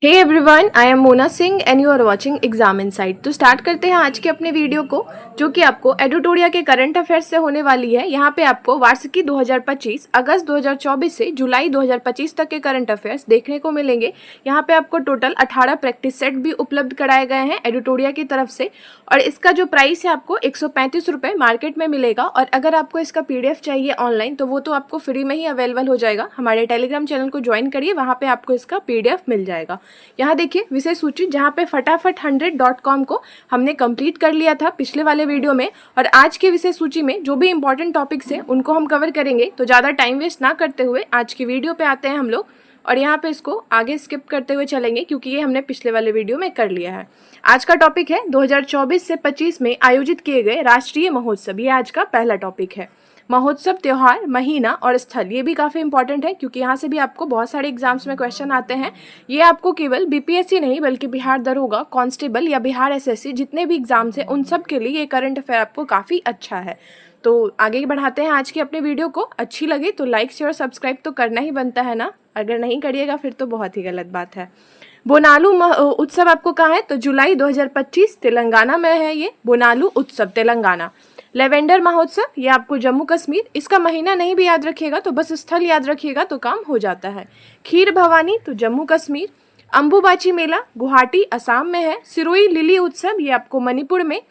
Hey everyone, I am Mona Singh and you are watching exam insight. तो start करते हैं आज के अपने वीडियो को, जो कि आपको एडुटोरिया के करंट अफेयर्स से होने वाली है। यहाँ पे आपको वार्षिकी 2025 अगस्त 2024 से जुलाई 2025 तक के करंट अफेयर्स देखने को मिलेंगे। यहाँ पे आपको टोटल 18 प्रैक्टिस सेट भी उपलब्ध कराए गए हैं एडुटोरिया की तरफ से, और इसका जो प्राइस है आपको 135 रुपये मार्केट में मिलेगा। और अगर आपको इसका PDF चाहिए ऑनलाइन तो वो तो आपको फ्री में ही अवेलेबल हो जाएगा। हमारे टेलीग्राम चैनल को ज्वाइन करिए, वहाँ पे आपको इसका PDF मिल जाएगा। यहाँ देखिए विषय सूची, जहाँ पे फटाफट 100.com को हमने कंप्लीट कर लिया था पिछले वाले वीडियो में, और आज के विषय सूची में जो भी इंपॉर्टेंट टॉपिक्स हैं उनको हम कवर करेंगे। तो ज़्यादा टाइम वेस्ट ना करते हुए आज की वीडियो पे आते हैं हम लोग, और यहाँ पे इसको आगे स्किप करते हुए चलेंगे क्योंकि ये हमने पिछले वाले वीडियो में कर लिया है। आज का टॉपिक है 2024 से 25 में आयोजित किए गए राष्ट्रीय महोत्सव। ये आज का पहला टॉपिक है। महोत्सव, त्योहार, महीना और स्थल, ये भी काफ़ी इंपॉर्टेंट है क्योंकि यहाँ से भी आपको बहुत सारे एग्जाम्स में क्वेश्चन आते हैं। ये आपको केवल BPSC नहीं बल्कि बिहार दरोगा, कांस्टेबल या बिहार SSC जितने भी एग्जाम्स हैं उन सब के लिए ये करंट अफेयर आपको काफ़ी अच्छा है। तो आगे बढ़ाते हैं आज की अपने वीडियो को। अच्छी लगे तो लाइक शेयर सब्सक्राइब तो करना ही बनता है ना, अगर नहीं करिएगा फिर तो बहुत ही गलत बात है। बोनालू उत्सव आपको कहाँ है? तो जुलाई 2025 तेलंगाना में है ये बोनालू उत्सव, तेलंगाना। लेवेंडर महोत्सव, ये आपको जम्मू कश्मीर। इसका महीना नहीं भी याद रखिएगा तो बस स्थल याद रखिएगा तो काम हो जाता है। खीर भवानी तो जम्मू कश्मीर। अंबुबाची मेला गुवाहाटी असम में है। सिरोई लिली उत्सव ये आपको मणिपुर में।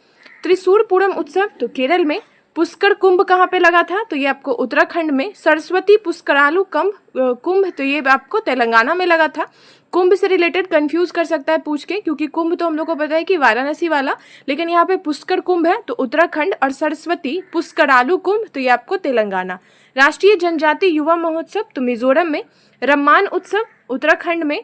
त्रिशूरपुरम उत्सव तो केरल में। पुष्कर कुंभ कहाँ पे लगा था? तो ये आपको उत्तराखंड में। सरस्वती पुष्करालु कुंभ तो ये आपको तेलंगाना में लगा था। कुंभ से रिलेटेड कंफ्यूज कर सकता है पूछ के, क्योंकि कुंभ तो हम लोग को पता है कि वाराणसी वाला, लेकिन यहाँ पे पुष्कर कुंभ है तो उत्तराखंड, और सरस्वती पुष्करालु कुंभ तो ये आपको तेलंगाना। राष्ट्रीय जनजाति युवा महोत्सव तो मिजोरम में। रम्मान उत्सव उत्तराखंड में।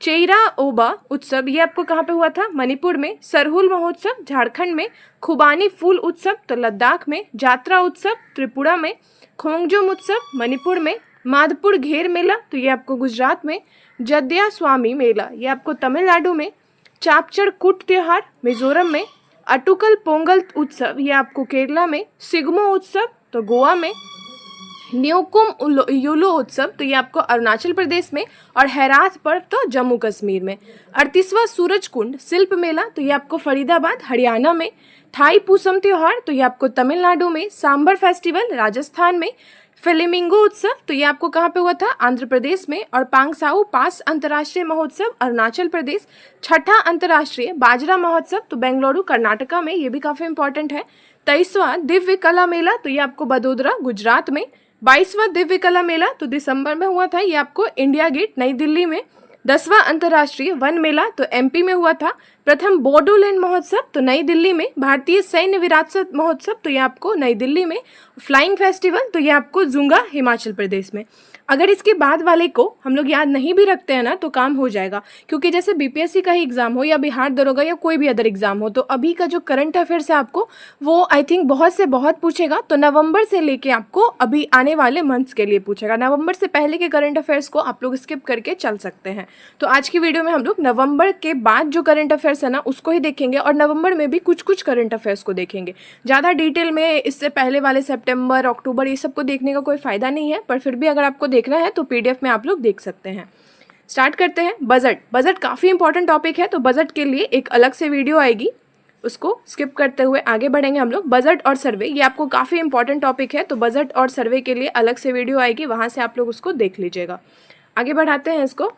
चेइरा ओबा उत्सव ये आपको कहाँ पे हुआ था? मणिपुर में। सरहुल महोत्सव झारखंड में। खुबानी फूल उत्सव तो लद्दाख में। जात्रा उत्सव त्रिपुरा में। खोंगजुम उत्सव मणिपुर में। माधपुर घेर मेला तो ये आपको गुजरात में। जद्या स्वामी मेला ये आपको तमिलनाडु में। चापचड़ कुट त्योहार मिजोरम में। अटुकल पोंगल उत्सव ये आपको केरला में। सिग्मो उत्सव तो गोवा में। न्यूकुम युलो उत्सव तो ये आपको अरुणाचल प्रदेश में, और हैराथ पर्व तो जम्मू कश्मीर में। 38वां सूरज कुंड शिल्प मेला तो ये आपको फरीदाबाद हरियाणा में। थाई पूसम त्योहार तो ये आपको तमिलनाडु में। सांबर फेस्टिवल राजस्थान में। फ्लेमिंगो उत्सव तो ये आपको कहाँ पे हुआ था? आंध्र प्रदेश में। और पांगसाऊ पास अंतर्राष्ट्रीय महोत्सव अरुणाचल प्रदेश। छठा अंतर्राष्ट्रीय बाजरा महोत्सव तो बेंगलुरु कर्नाटका में, ये भी काफ़ी इंपॉर्टेंट है। 23वां दिव्य कला मेला तो ये आपको बड़ोदरा गुजरात में। 22वां दिव्य कला मेला तो दिसंबर में हुआ था, ये आपको इंडिया गेट नई दिल्ली में। 10वां अंतर्राष्ट्रीय वन मेला तो MP में हुआ था। प्रथम बोडोलैंड महोत्सव तो नई दिल्ली में। भारतीय सैन्य विरासत महोत्सव तो ये आपको नई दिल्ली में। फ्लाइंग फेस्टिवल तो ये आपको जुंगा हिमाचल प्रदेश में। अगर इसके बाद वाले को हम लोग याद नहीं भी रखते हैं ना तो काम हो जाएगा, क्योंकि जैसे BPSC का ही एग्जाम हो या बिहार दरोगा या कोई भी अदर एग्जाम हो, तो अभी का जो करंट अफेयर्स है आपको वो आई थिंक बहुत से बहुत पूछेगा। तो नवंबर से लेके आपको अभी आने वाले मंथ्स के लिए पूछेगा। नवंबर से पहले के करंट अफेयर्स को आप लोग स्किप करके चल सकते हैं। तो आज की वीडियो में हम लोग नवंबर के बाद जो करंट अफेयर्स है ना उसको ही देखेंगे, और नवंबर में भी कुछ कुछ करंट अफेयर्स को देखेंगे। ज़्यादा डिटेल में इससे पहले वाले सितंबर अक्टूबर ये सब को देखने का कोई फ़ायदा नहीं है, पर फिर भी अगर आपको देखना है तो PDF में आप लोग देख सकते हैं। स्टार्ट करते हैं। बजट काफ़ी इंपॉर्टेंट टॉपिक है, तो बजट के लिए एक अलग से वीडियो आएगी, उसको स्किप करते हुए आगे बढ़ेंगे हम लोग। बजट और सर्वे ये आपको काफ़ी इंपॉर्टेंट टॉपिक है, तो बजट और सर्वे के लिए अलग से वीडियो आएगी, वहाँ से आप लोग उसको देख लीजिएगा। आगे बढ़ाते हैं इसको।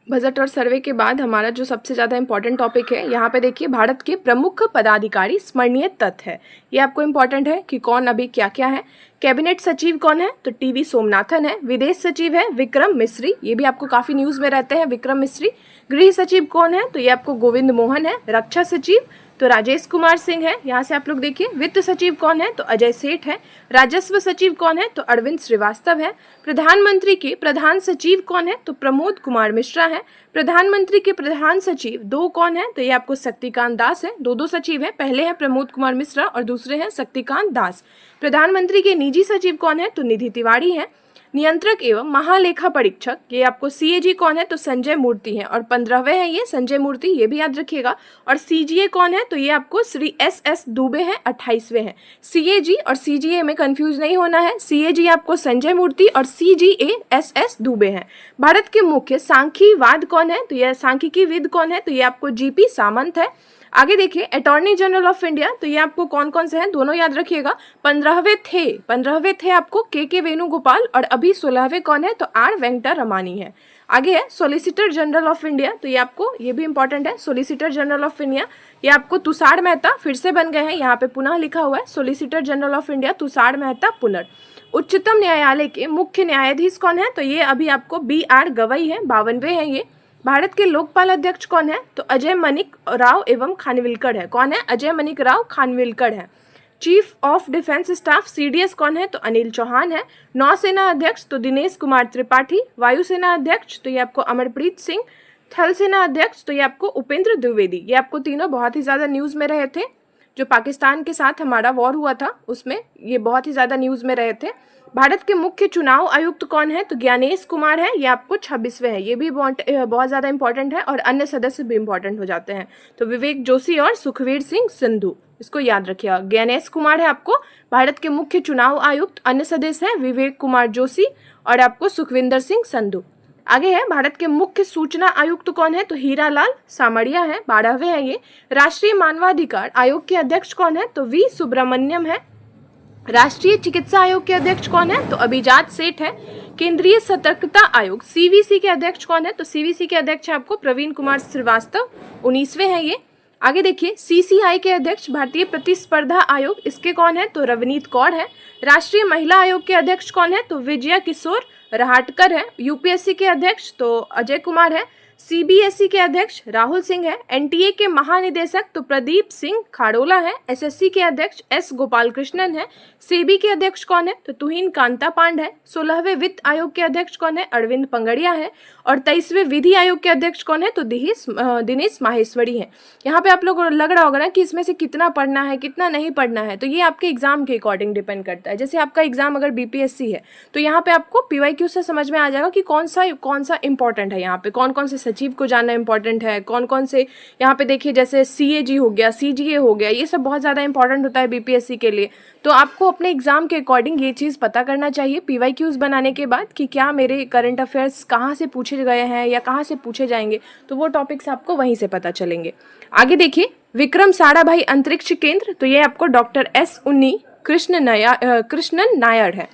बजट और सर्वे के बाद हमारा जो सबसे ज़्यादा इंपॉर्टेंट टॉपिक है, यहाँ पे देखिए भारत के प्रमुख पदाधिकारी स्मरणीय तथ्य है। ये आपको इंपॉर्टेंट है कि कौन अभी क्या क्या है। कैबिनेट सचिव कौन है? तो TV सोमनाथन है। विदेश सचिव है विक्रम मिश्री, ये भी आपको काफ़ी न्यूज़ में रहते हैं विक्रम मिश्री। गृह सचिव कौन है? तो ये आपको गोविंद मोहन है। रक्षा सचिव तो राजेश कुमार सिंह है, यहाँ से आप लोग देखिए। वित्त सचिव कौन है? तो अजय सेठ है। राजस्व सचिव कौन है? तो अरविंद श्रीवास्तव है। प्रधानमंत्री के प्रधान सचिव कौन है? तो प्रमोद कुमार मिश्रा है। प्रधानमंत्री के प्रधान सचिव दो कौन है? तो ये आपको शक्तिकांत दास है। दो सचिव है, पहले हैं प्रमोद कुमार मिश्रा और दूसरे हैं शक्तिकांत दास। प्रधानमंत्री के निजी सचिव कौन है? तो निधि तिवारी है। नियंत्रक एवं महालेखा परीक्षक, ये आपको सीएजी कौन है? तो संजय मूर्ति हैं और 15वें हैं ये संजय मूर्ति, ये भी याद रखिएगा। और सीजीए कौन है? तो ये आपको श्री एस दुबे हैं, 28वें हैं। सीएजी और सीजीए में कंफ्यूज नहीं होना है, सीएजी आपको संजय मूर्ति और सीजीए एस दुबे हैं। भारत के मुख्य सांख्यिकीवाद कौन है? तो ये सांख्यिकीविद कौन है? तो ये आपको जीपी सामंत है। आगे देखिए अटॉर्नी जनरल ऑफ इंडिया, तो ये आपको कौन कौन से हैं? दोनों याद रखिएगा। 15वें थे आपको के वेणुगोपाल और अभी 16वें कौन है? तो आर वेंकटा रमानी है। आगे है सॉलिसिटर जनरल ऑफ इंडिया, तो ये आपको ये भी इंपॉर्टेंट है, सॉलिसिटर जनरल ऑफ इंडिया ये आपको तुषार मेहता फिर से बन गए हैं, यहाँ पे पुनः लिखा हुआ है solicitor general of India Tushar Mehta पुनः। उच्चतम न्यायालय के मुख्य न्यायाधीश कौन है? तो ये अभी आपको BR गवई है, 52वें हैं ये। भारत के लोकपाल अध्यक्ष कौन है? तो अजय मनिक राव एवं खानविलकर है। कौन है? अजय मनिक राव खानविलकर है। Chief of defence staff CDS कौन है? तो अनिल चौहान है। नौसेना अध्यक्ष तो दिनेश कुमार त्रिपाठी। वायुसेना अध्यक्ष तो ये आपको अमरप्रीत सिंह। थल सेना अध्यक्ष तो ये आपको उपेंद्र द्विवेदी। ये आपको तीनों बहुत ही ज़्यादा न्यूज़ में रहे थे, जो पाकिस्तान के साथ हमारा वॉर हुआ था उसमें ये बहुत ही ज़्यादा न्यूज़ में रहे थे। भारत के मुख्य चुनाव आयुक्त कौन है? तो ज्ञानेश कुमार है, ये आपको 26वें है, ये भी बहुत ज़्यादा इंपॉर्टेंट है और अन्य सदस्य भी इंपॉर्टेंट हो जाते हैं। तो विवेक जोशी और सुखवीर सिंह संधू, इसको याद रखिएगा। ज्ञानेश कुमार है आपको भारत के मुख्य चुनाव आयुक्त, अन्य सदस्य हैं विवेक कुमार जोशी और आपको सुखविंदर सिंह संधू। आगे है भारत के मुख्य सूचना आयुक्त कौन है? तो हीरालाल सामरिया है, 12वें हैं ये। राष्ट्रीय मानवाधिकार आयोग के अध्यक्ष कौन है? तो V सुब्रमण्यम है। राष्ट्रीय चिकित्सा आयोग के अध्यक्ष कौन है? तो अभिजात सेठ है। केंद्रीय सतर्कता आयोग CVC के अध्यक्ष कौन है? तो CVC के अध्यक्ष है आपको प्रवीण कुमार श्रीवास्तव, 19वें हैं ये। आगे देखिए CCI के अध्यक्ष भारतीय प्रतिस्पर्धा आयोग, इसके कौन है? तो रवनीत कौर है। राष्ट्रीय महिला आयोग के अध्यक्ष कौन है? तो विजया किशोर रहाटकर है। UPSC के अध्यक्ष तो अजय कुमार है। CBSE के अध्यक्ष राहुल सिंह है। NTA के महानिदेशक तो प्रदीप सिंह खाड़ोला है। SSC के अध्यक्ष S गोपालकृष्णन है। सेबी के अध्यक्ष कौन है? तो तुहिन कांता पांड है। 16वें वित्त आयोग के अध्यक्ष कौन है? अरविंद पंगड़िया है। और 23वें विधि आयोग के अध्यक्ष कौन है? तो दिनेश माहेश्वरी है। यहाँ पे आप लोग लग रहा होगा ना कि इसमें से कितना पढ़ना है कितना नहीं पढ़ना है, तो ये आपके एग्जाम के अकॉर्डिंग डिपेंड करता है। जैसे आपका एग्जाम अगर BPSC है तो यहाँ पे आपको PYQ से समझ में आ जाएगा कि कौन सा इंपॉर्टेंट है, यहाँ पे कौन कौन से सचिव को जानना इंपॉर्टेंट है, कौन कौन से यहाँ पे देखिए जैसे CAG हो गया, CGA हो गया, ये सब बहुत ज़्यादा इंपॉर्टेंट होता है BPSC के लिए। तो आपको अपने एग्जाम के अकॉर्डिंग ये चीज़ पता करना चाहिए PYQs बनाने के बाद कि क्या मेरे करंट अफेयर्स कहाँ से पूछे गए हैं या कहाँ से पूछे जाएंगे, तो वो टॉपिक्स आपको वहीं से पता चलेंगे। आगे देखिए विक्रम साराभाई अंतरिक्ष केंद्र, तो ये आपको डॉक्टर S उन्नी कृष्णन नायर है।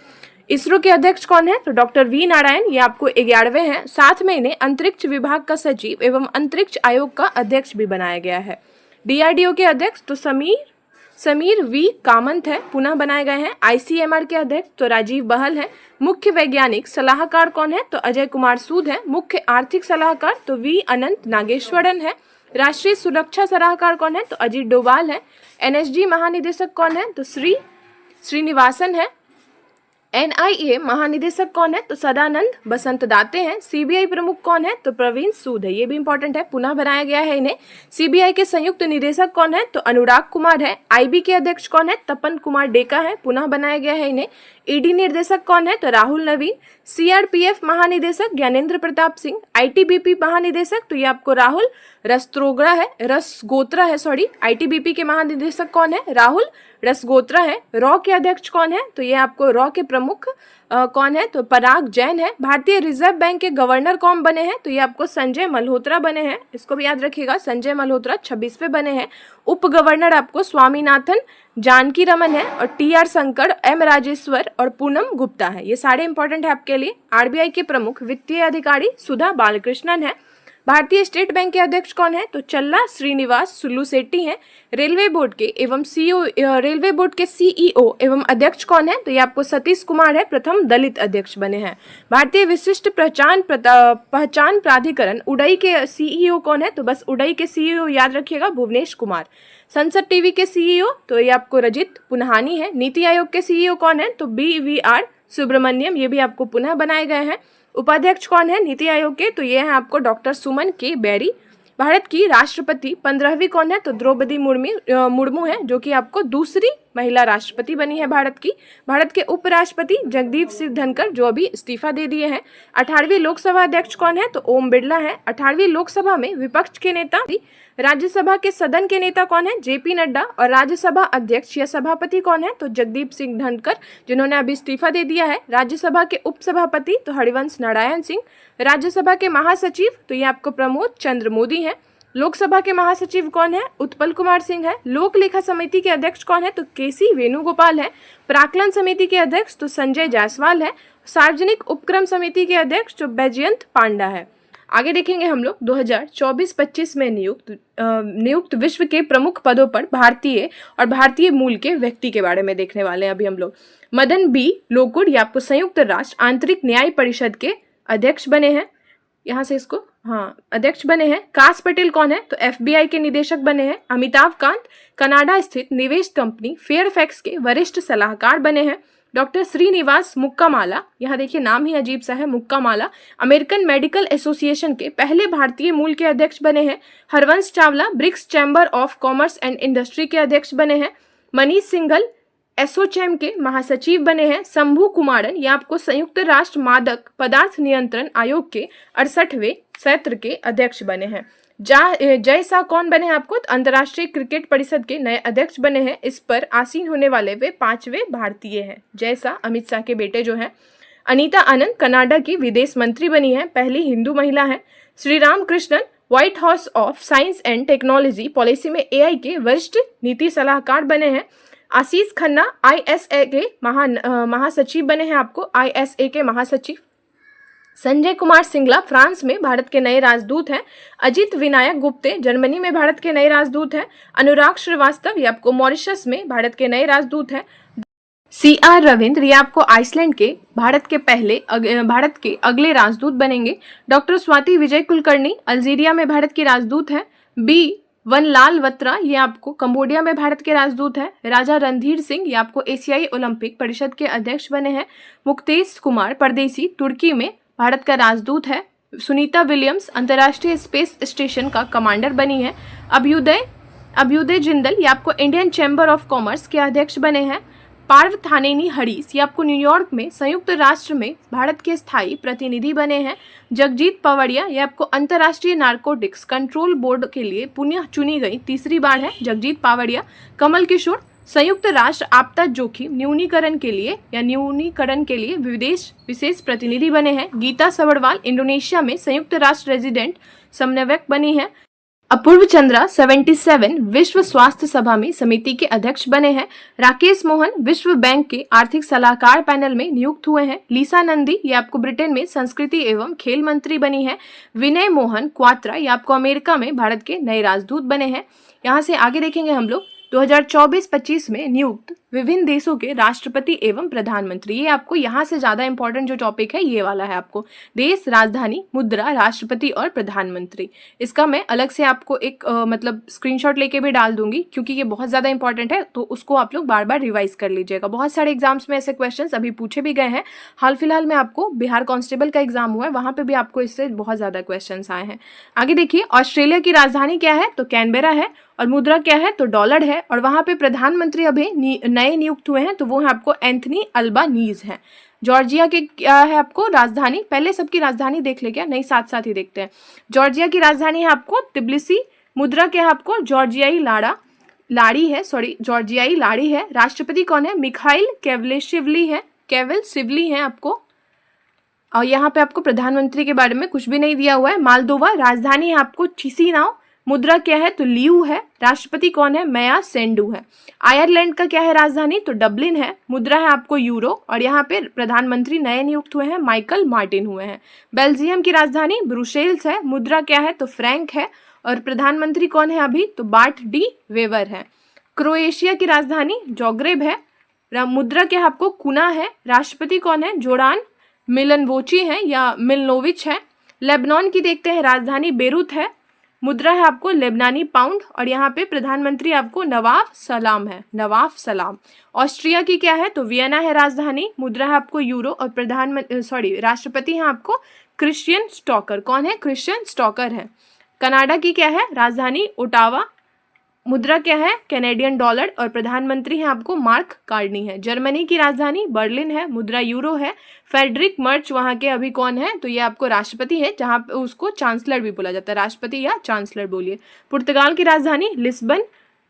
इसरो के अध्यक्ष कौन है? तो डॉक्टर V नारायण, ये आपको 11वें हैं। साथ में इन्हें अंतरिक्ष विभाग का सचिव एवं अंतरिक्ष आयोग का अध्यक्ष भी बनाया गया है। DRDO के अध्यक्ष तो समीर V कामंत है, पुनः बनाए गए हैं। ICMR के अध्यक्ष तो राजीव बहल है। मुख्य वैज्ञानिक सलाहकार कौन है? तो अजय कुमार सूद है। मुख्य आर्थिक सलाहकार तो V अनंत नागेश्वरन है। राष्ट्रीय सुरक्षा सलाहकार कौन है? तो अजीत डोभाल है। NSG महानिदेशक कौन है? तो श्रीनिवासन है। NIA महानिदेशक कौन है? तो सदानंद बसंत दाते हैं। CBI प्रमुख कौन है? तो प्रवीण सूद है, ये भी इंपॉर्टेंट है, पुनः बनाया गया है इन्हें। CBI के संयुक्त निदेशक कौन है? तो अनुराग कुमार है। IB के अध्यक्ष कौन है? तपन कुमार डेका है, पुनः बनाया गया है इन्हें। ED निर्देशक कौन है? तो राहुल नवीन। CRPF महानिदेशक ज्ञानेंद्र प्रताप सिंह। ITBP महानिदेशक तो ये आपको राहुल रसगोत्रा है। ITBP के महानिदेशक कौन है? राहुल रसगोत्रा है। रॉ के अध्यक्ष कौन है? तो ये आपको रॉ के प्रमुख कौन है? तो पराग जैन है। भारतीय रिजर्व बैंक के गवर्नर कौन बने हैं? तो ये आपको संजय मल्होत्रा बने हैं, इसको भी याद रखिएगा, संजय मल्होत्रा 26वें बने हैं। उप गवर्नर आपको स्वामीनाथन जानकी रमन है और TR शंकर, M राजेश्वर और पूनम गुप्ता है, ये सारे इंपॉर्टेंट है आपके लिए। RBI के प्रमुख वित्तीय अधिकारी सुधा बालकृष्णन है। भारतीय स्टेट बैंक के अध्यक्ष कौन है? तो चल्ला श्रीनिवास सुल्लू सेट्टी हैं। रेलवे बोर्ड के CEO एवं अध्यक्ष कौन है? तो ये आपको सतीश कुमार है, प्रथम दलित अध्यक्ष बने हैं। भारतीय विशिष्ट पहचान प्राधिकरण उडई के CEO कौन है? तो बस उडई के CEO याद रखिएगा, भुवनेश कुमार। संसद टीवी के CEO तो ये आपको रजित पुन्हानी है। नीति आयोग के CEO कौन है? तो BVR सुब्रमण्यम, ये भी आपको पुनः बनाए गए हैं। उपाध्यक्ष कौन है नीति आयोग के? तो ये है आपको डॉक्टर सुमन के बेरी। भारत की राष्ट्रपति 15वीं कौन है? तो द्रौपदी मुर्मू है, जो कि आपको दूसरी महिला राष्ट्रपति बनी है भारत की। भारत के उपराष्ट्रपति जगदीप सिंह धनखड़ जो अभी इस्तीफा दे दिए हैं। 18वीं लोकसभा अध्यक्ष कौन है, तो ओम बिरला है। 18वीं लोकसभा में विपक्ष के नेता, राज्यसभा के सदन के नेता कौन है, जेपी नड्डा। और राज्यसभा अध्यक्ष या सभापति कौन है, तो जगदीप सिंह धनखड़ जिन्होंने अभी इस्तीफा दे दिया है। राज्यसभा के उपसभापति तो हरिवंश नारायण सिंह। राज्यसभा के महासचिव तो ये आपको प्रमोद चंद्र मोदी हैं। लोकसभा के महासचिव कौन है, उत्पल कुमार सिंह है। लोक लेखा समिति के अध्यक्ष कौन है, तो केसी वेणुगोपाल है। प्राक्कलन समिति के अध्यक्ष तो संजय जायसवाल है। सार्वजनिक उपक्रम समिति के अध्यक्ष तो बैजयंत पांडा है। आगे देखेंगे हम लोग 2024-25 में नियुक्त विश्व के प्रमुख पदों पर भारतीय और भारतीय मूल के व्यक्ति के बारे में देखने वाले हैं अभी हम लोग। मदन बी लोकुर ये आपको संयुक्त राष्ट्र आंतरिक न्याय परिषद के अध्यक्ष बने हैं। यहाँ से इसको अध्यक्ष बने हैं। कास पटेल कौन है, तो FBI के निदेशक बने हैं। अमिताभ कांत कनाडा स्थित निवेश कंपनी फेयरफैक्स के वरिष्ठ सलाहकार बने हैं। डॉक्टर श्रीनिवास मुक्कामाला, यहाँ देखिए नाम ही अजीब सा है, मुक्कामाला अमेरिकन मेडिकल एसोसिएशन के पहले भारतीय मूल के अध्यक्ष बने हैं। Harvansh Chawla BRICS chamber of commerce and industry के अध्यक्ष बने हैं। मनीष सिंघल एसोचैम के महासचिव बने हैं। शंभू कुमारन ये आपको संयुक्त राष्ट्र मादक पदार्थ नियंत्रण आयोग के 68वें सत्र के अध्यक्ष बने हैं। जय शाह कौन बने हैं आपको, तो अंतर्राष्ट्रीय क्रिकेट परिषद के नए अध्यक्ष बने हैं। इस पर आसीन होने वाले वे 5वें भारतीय हैं। जय शाह अमित शाह के बेटे जो हैं। अनीता आनंद कनाडा की विदेश मंत्री बनी है, पहली हिंदू महिला है। Shri Ram Krishnan white house of science and technology policy में AI के वरिष्ठ नीति सलाहकार बने हैं। आशीष खन्ना ISA के महासचिव बने हैं आपको, ISA के महासचिव। संजय कुमार सिंगला फ्रांस में भारत के नए राजदूत हैं। अजित विनायक गुप्ते जर्मनी में भारत के नए राजदूत हैं। अनुराग श्रीवास्तव ये आपको मॉरिशस में भारत के नए राजदूत हैं। CR रविंद्र ये आपको आइसलैंड के भारत के अगले राजदूत बनेंगे। डॉक्टर स्वाति विजय कुलकर्णी अल्जीरिया में भारत के राजदूत हैं। B वनलाल वत्रा ये आपको कंबोडिया में भारत के राजदूत हैं। राजा रणधीर सिंह ये आपको एशियाई ओलंपिक परिषद के अध्यक्ष बने हैं। मुक्तेश कुमार परदेसी तुर्की में भारत का राजदूत है। सुनीता विलियम्स अंतर्राष्ट्रीय स्पेस स्टेशन का कमांडर बनी है। अभ्युदय जिंदल ये आपको इंडियन चैम्बर ऑफ कॉमर्स के अध्यक्ष बने हैं। पार्व थानेनी हरीश ये आपको न्यूयॉर्क में संयुक्त राष्ट्र में भारत के स्थायी प्रतिनिधि बने हैं। जगजीत पवड़िया ये आपको अंतर्राष्ट्रीय नारकोटिक्स कंट्रोल बोर्ड के लिए पुनः चुनी गई तीसरी बार है जगजीत पवड़िया। कमल किशोर संयुक्त राष्ट्र आपदा जोखिम न्यूनीकरण के लिए विशेष प्रतिनिधि बने हैं। गीता सबरवाल इंडोनेशिया में संयुक्त राष्ट्र रेजिडेंट समन्वयक बनी है। अपूर्व चंद्रा 77 विश्व स्वास्थ्य सभा में समिति के अध्यक्ष बने हैं। राकेश मोहन विश्व बैंक के आर्थिक सलाहकार पैनल में नियुक्त हुए हैं। लीसा नंदी ये आपको ब्रिटेन में संस्कृति एवं खेल मंत्री बनी है। विनय मोहन क्वात्रा ये आपको अमेरिका में भारत के नए राजदूत बने हैं। यहाँ से आगे देखेंगे हम लोग 2024-25 में नियुक्त विभिन्न देशों के राष्ट्रपति एवं प्रधानमंत्री। ये आपको यहाँ से ज्यादा इंपॉर्टेंट जो टॉपिक है ये वाला है आपको, देश, राजधानी, मुद्रा, राष्ट्रपति और प्रधानमंत्री। इसका मैं अलग से आपको एक मतलब स्क्रीनशॉट लेके भी डाल दूंगी क्योंकि ये बहुत ज्यादा इंपॉर्टेंट है, तो उसको आप लोग बार बार रिवाइज कर लीजिएगा। बहुत सारे एग्जाम्स में ऐसे क्वेश्चन अभी पूछे भी गए हैं। हाल फिलहाल में आपको बिहार कांस्टेबल का एग्जाम हुआ है, वहां पे भी आपको इससे बहुत ज्यादा क्वेश्चन आए हैं। आगे देखिए, ऑस्ट्रेलिया की राजधानी क्या है, तो कैनबेरा है। और मुद्रा क्या है, तो डॉलर है। और वहां पे प्रधानमंत्री अभी नए नियुक्त हुए हैं, तो वो है आपको एंथनी अल्बानीज है। जॉर्जिया के क्या है आपको राजधानी, पहले सबकी राजधानी देख ले क्या, नहीं साथ साथ ही देखते हैं। जॉर्जिया की राजधानी है आपको तिब्लिसी। मुद्रा क्या है आपको जॉर्जियाई लाड़ी है। राष्ट्रपति कौन है, मिखाइल केवलशिवली है आपको। और यहाँ पे आपको प्रधानमंत्री के बारे में कुछ भी नहीं दिया हुआ है। मालदोवा राजधानी है आपको चिसिनाव। मुद्रा क्या है, तो लियू है। राष्ट्रपति कौन है, माया सेंडू है। आयरलैंड का क्या है राजधानी, तो डबलिन है। मुद्रा है आपको यूरो। और यहाँ पे प्रधानमंत्री नए नियुक्त हुए हैं, माइकल मार्टिन हुए हैं। बेल्जियम की राजधानी ब्रुसेल्स है। मुद्रा क्या है, तो फ्रैंक है। और प्रधानमंत्री कौन है अभी, तो बार्ट डी वेवर है। क्रोएशिया की राजधानी जोग्रेब है। मुद्रा क्या है आपको कुना है। राष्ट्रपति कौन है, जोरान मिलनवोची है या मिलनोविच है। लेबनान की देखते हैं राजधानी बेरूत है। मुद्रा है आपको लेबनानी पाउंड। और यहाँ पे प्रधानमंत्री आपको नवाफ सलाम। ऑस्ट्रिया की क्या है, तो वियना है राजधानी। मुद्रा है आपको यूरो। और राष्ट्रपति हैं आपको क्रिश्चियन स्टॉकर। कौन है, क्रिश्चियन स्टॉकर है। कनाडा की क्या है राजधानी, ओटावा। मुद्रा क्या है? Canadian dollar. और प्रधानमंत्री है आपको मार्क कार्नी है। जर्मनी की राजधानी बर्लिन है, मुद्रा यूरो है। फेडरिक मर्च वहाँ के अभी कौन है? तो ये आपको राष्ट्रपति है, जहाँ पे उसको चांसलर भी बोला जाता है, राष्ट्रपति या चांसलर बोलिए। पुर्तगाल की राजधानी लिस्बन,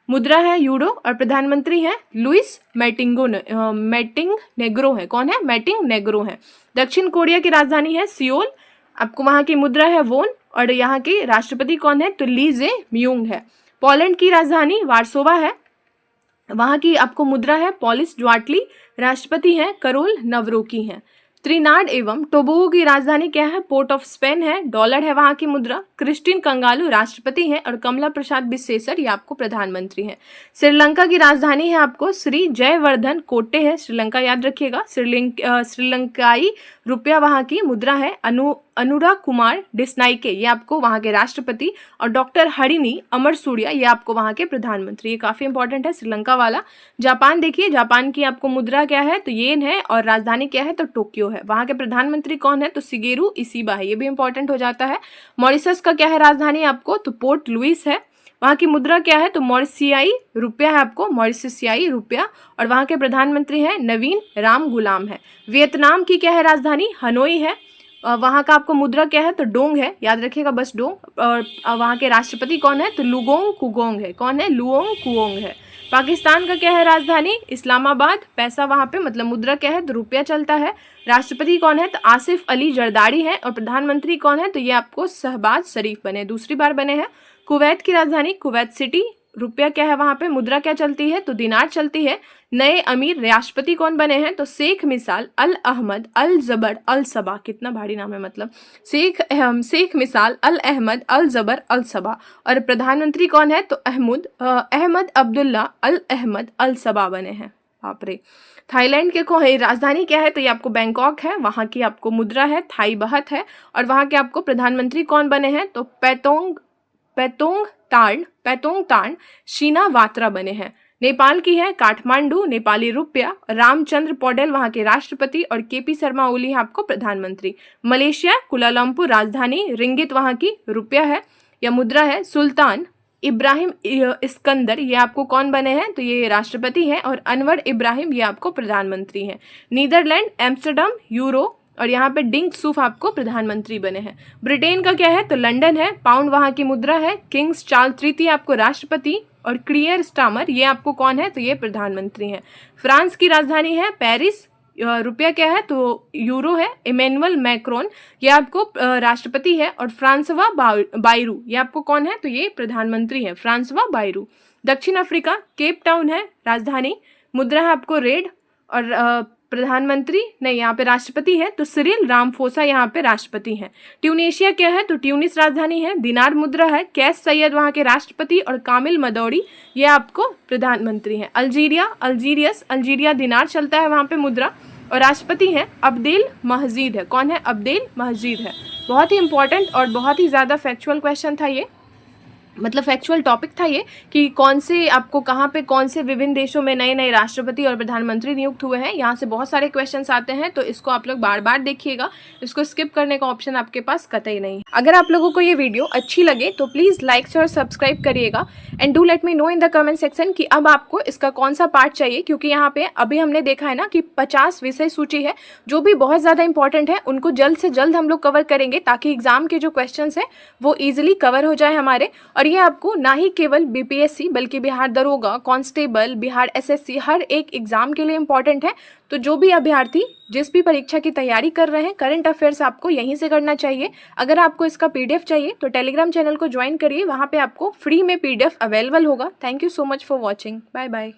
मुद्रा है यूरो और प्रधानमंत्री है लुइस मेटिंगनेग्रो है। कौन है? मेटिंगनेग्रो है। दक्षिण कोरिया की राजधानी है सियोल, आपको वहाँ की मुद्रा है वोन और यहाँ के राष्ट्रपति कौन है? तो ली जे म्यूंग है। पोलैंड की राजधानी वार्सोवा है, वहाँ की आपको मुद्रा है पॉलिश ज्वाटली, राष्ट्रपति हैं करोल नवरोकी हैं। त्रिनाड एवं टोबोगो की राजधानी क्या है? पोर्ट ऑफ स्पेन है, डॉलर है वहाँ की मुद्रा। क्रिस्टिन कंगालू राष्ट्रपति हैं और कमला प्रसाद बिसेसर ये आपको प्रधानमंत्री हैं। श्रीलंका की राजधानी है आपको श्री जयवर्धन कोट्टे है, श्रीलंका याद रखिएगा। श्रीलंकाई रुपया वहाँ की मुद्रा है अनुराग कुमार डिस्नाइके ये आपको वहाँ के राष्ट्रपति और डॉक्टर हरिनी अमर सूर्या ये आपको वहाँ के प्रधानमंत्री। ये काफ़ी इंपॉर्टेंट है श्रीलंका वाला। जापान देखिए, जापान की आपको मुद्रा क्या है? तो येन है और राजधानी क्या है? तो टोक्यो है। वहाँ के प्रधानमंत्री कौन है? तो शिगेरू इशिबा है, ये भी इंपॉर्टेंट हो जाता है। मॉरिशस का क्या है राजधानी आपको? तो पोर्ट लुइस है। वहाँ की मुद्रा क्या है? तो मॉरिशियाई रुपया है आपको, मॉरिशियाई रुपया और वहाँ के प्रधानमंत्री हैं नवीन राम गुलाम है। वियतनाम की क्या है राजधानी? हनोई है। वहाँ का आपको मुद्रा क्या है? तो डोंग है, याद रखिएगा बस डोंग। और वहाँ के राष्ट्रपति कौन है? तो लुगोंग कुगोंग है। कौन है? लुओंग कुओंग है। पाकिस्तान का क्या है राजधानी? इस्लामाबाद। पैसा वहाँ पे मतलब मुद्रा क्या है? तो रुपया चलता है। राष्ट्रपति कौन है? तो आसिफ अली जरदारी है और प्रधानमंत्री कौन है? तो ये आपको शहबाज शरीफ बने, दूसरी बार बने हैं। कुवैत की राजधानी कुवैत सिटी, रुपया क्या है वहाँ पे? मुद्रा क्या चलती है? तो दिनार चलती है। नए अमीर राष्ट्रपति कौन बने हैं? तो शेख मिसाल अल अहमद अल जबर अल सबा, कितना भारी नाम है मतलब, शेख मिसाल अल अहमद अल जबर अल सबा। और प्रधानमंत्री कौन है? तो अहमद अब्दुल्ला अल अहमद अल सबा बने हैं। बाप रे। थाईलैंड के राजधानी क्या है? तो ये आपको बैंकॉक है, वहाँ की आपको मुद्रा है थाई बहत है और वहाँ के आपको प्रधानमंत्री कौन बने हैं? तो पैतोंग तान शीनावात्रा बने हैं। नेपाल की है काठमांडू, नेपाली रुपया। रामचंद्र पौडेल वहाँ के राष्ट्रपति और केपी शर्मा ओली है आपको प्रधानमंत्री। मलेशिया कुलालमपुर राजधानी, रिंगित वहाँ की रुपया है या मुद्रा है। सुल्तान इब्राहिम इस्कंदर ये आपको कौन बने हैं? तो ये राष्ट्रपति हैं और अनवर इब्राहिम ये आपको प्रधानमंत्री हैं। नीदरलैंड एम्स्टरडम यूरो और यहाँ पे डिंक सूफ आपको प्रधानमंत्री बने हैं। ब्रिटेन का क्या है? तो लंदन है, पाउंड वहाँ की मुद्रा है। किंग्स चार्ल्स तृतीय आपको राष्ट्रपति और क्लियर स्टामर ये आपको कौन है? तो ये प्रधानमंत्री हैं। फ्रांस की राजधानी है पेरिस, रुपया क्या है? तो यूरो है। इमैनुअल मैक्रोन ये आपको राष्ट्रपति है और फ्रांसवा बायरू ये आपको कौन है? तो ये प्रधानमंत्री है, फ्रांसवा बायरू। दक्षिण अफ्रीका केप टाउन है राजधानी, मुद्रा है आपको रेड और प्रधानमंत्री नहीं यहाँ पे राष्ट्रपति है तो सिरिल रामफोसा यहाँ पे राष्ट्रपति हैं। ट्यूनीशिया क्या है? तो ट्यूनिस राजधानी है, दिनार मुद्रा है। कैस सैयद वहाँ के राष्ट्रपति और कामिल मदौड़ी ये आपको प्रधानमंत्री हैं। अल्जीरिया दिनार चलता है वहाँ पे मुद्रा और राष्ट्रपति हैं अब्देल महजीद है। कौन है? अब्देल महजीद है। बहुत ही इंपॉर्टेंट और बहुत ही ज़्यादा फैक्चुअल क्वेश्चन था ये, मतलब फैक्चुअल टॉपिक था ये कि कौन से आपको कहाँ पे कौन से विभिन्न देशों में नए नए राष्ट्रपति और प्रधानमंत्री नियुक्त हुए हैं। यहाँ से बहुत सारे क्वेश्चंस आते हैं तो इसको आप लोग बार बार देखिएगा, इसको स्किप करने का ऑप्शन आपके पास कतई नहीं है। अगर आप लोगों को ये वीडियो अच्छी लगे तो प्लीज़ लाइक और सब्सक्राइब करिएगा and do let me know in the comment section कि अब आपको इसका कौन सा पार्ट चाहिए, क्योंकि यहाँ पे अभी हमने देखा है ना कि 50 विषय सूची है जो भी बहुत ज़्यादा इंपॉर्टेंट है, उनको जल्द से जल्द हम लोग कवर करेंगे ताकि एग्जाम के जो क्वेश्चन है वो ईजिली कवर हो जाए हमारे। और ये आपको ना ही केवल बीपीएससी बल्कि बिहार दरोगा, कांस्टेबल, बिहार एसएससी हर एक एग्जाम के लिए इंपॉर्टेंट है। तो जो भी अभ्यर्थी जिस भी परीक्षा की तैयारी कर रहे हैं, करंट अफेयर्स आपको यहीं से करना चाहिए। अगर आपको इसका पीडीएफ चाहिए तो टेलीग्राम चैनल को ज्वाइन करिए, वहाँ पे आपको फ्री में पीडीएफ अवेलेबल होगा। Thank you so much for watching, bye bye.